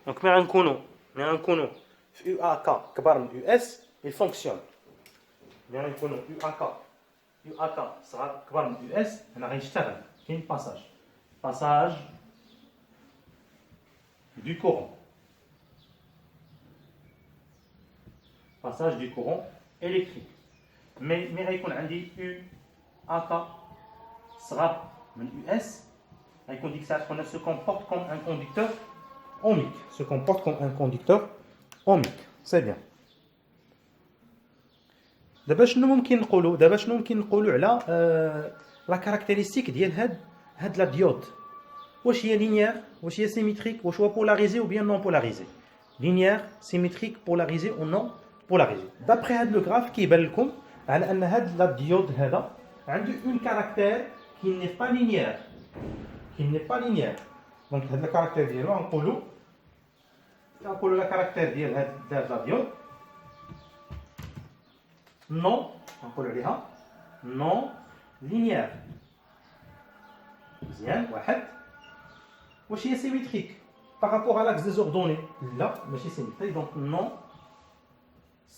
Donc, mais un kono, UAK, كبر من US, il fonctionne. Mais un kono, UAK, sera كبر من US, هنا غيشتغل. كاين passage du courant. Passage du courant électrique. Mais غيكون عندي UAK صغار من US, غيكون ديك الساعة تكون se comporte comme un conducteur ohmique. Se comporte comme un conducteur ohmique. C'est bien. دابا شنو ممكن نقولوا على لا كاركتيرستيك ديال هاد لا ديود. واش هي لينيير، واش هي سيميتريك، واش هو بولاريزي ou bien non polarisé. لينيير، سيميتريك، بولاريزي ou non polarisé. D'après هاد لو غراف كيبان لكم على ان هاد لا ديود هذا عنده اون كاركتير qui n'est pas linéaire. Donc هاد الكاركتير ديالو غنقولوا لا كاركتير ديال هاد لا ديود non غنقولوا عليها non linéaire. مزيان واحد. واش هي سيميتريك par rapport à l'axe des ordonnées؟ لا ماشي سيميتريك. donc non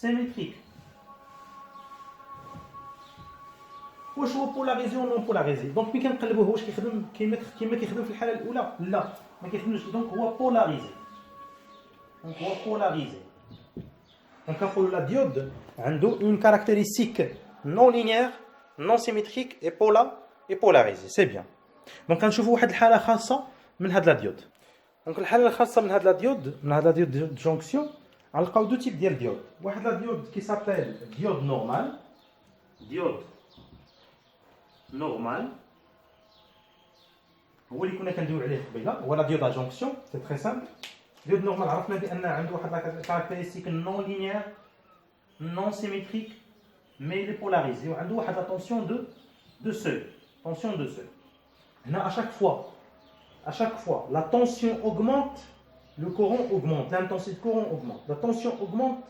symétrique. واش هو بولاريزي و نون بولاريزي؟ دونك ملي كنقلبوه واش كيخدم كيما كيخدم في الحاله الاولى؟ لا ما كيخدمش. دونك هو بولاريزي. دونك كنقولوا لا ديود عنده اون كاركتيرستيك نون لينيير نون سيميتريك اي بولاريزي. سي بيان. دونك غنشوفوا واحد الحاله خاصه من هاد لا ديود. دونك الحاله الخاصه من هاد لا ديود جونكسيون غنلقاو دو تيب ديال ديود. واحد لا ديود كي سابيل ديود نورمال. هو اللي كنا كندويو عليه قبيله، هو لا ديود ا جونكسيون. سي تري سامبل. ديود نورمال عرفنا بان عنده واحد لا كاركتيرستيك نون لينيير نون سيميتريك مي لي بولاريزي، وعنده واحد لا طونسيون دو سوي. هنا à chaque fois la tension augmente, le courant augmente, l'intensité de courant augmente. La tension augmente,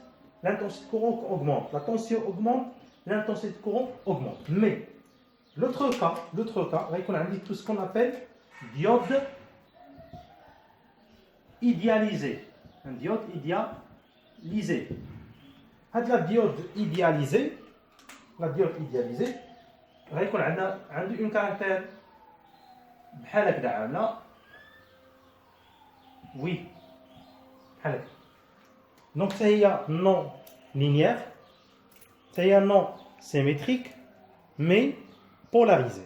l'intensité de courant augmente. La tension augmente, l'intensité de courant augmente. Mais l'autre cas, on a dit tout ce qu'on appelle diode idéalisé. Un diode idéalisé. La diode idéalisée, غيكون عندنا une caractère بحال هكذا عامله. وي بحال هكذا. دونك حتى هي نون لينيير، حتى هي نون سيميتريك مي بولاريزي.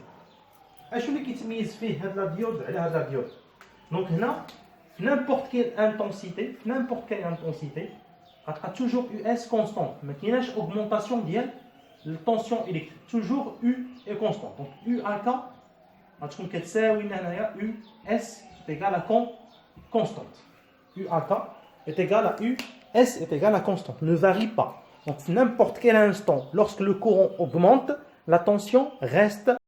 اشنو اللي كيتميز فيه هاد لا ديود على هاد لا ديود؟ دونك هنا في نيمبورت كيل انتونسيتي غتبقى توجور يو اس كونستون. ما كايناش اوغمونطاسيون ديال الطونسيون الكتريك. توجور يو اي كونستون. دونك يو ا كا غتكون كتساوي هنايا يو اس égal à constante. UAK est égal à US est égal à constante. Ne varie pas. Donc, n'importe quel instant, lorsque le courant augmente, la tension reste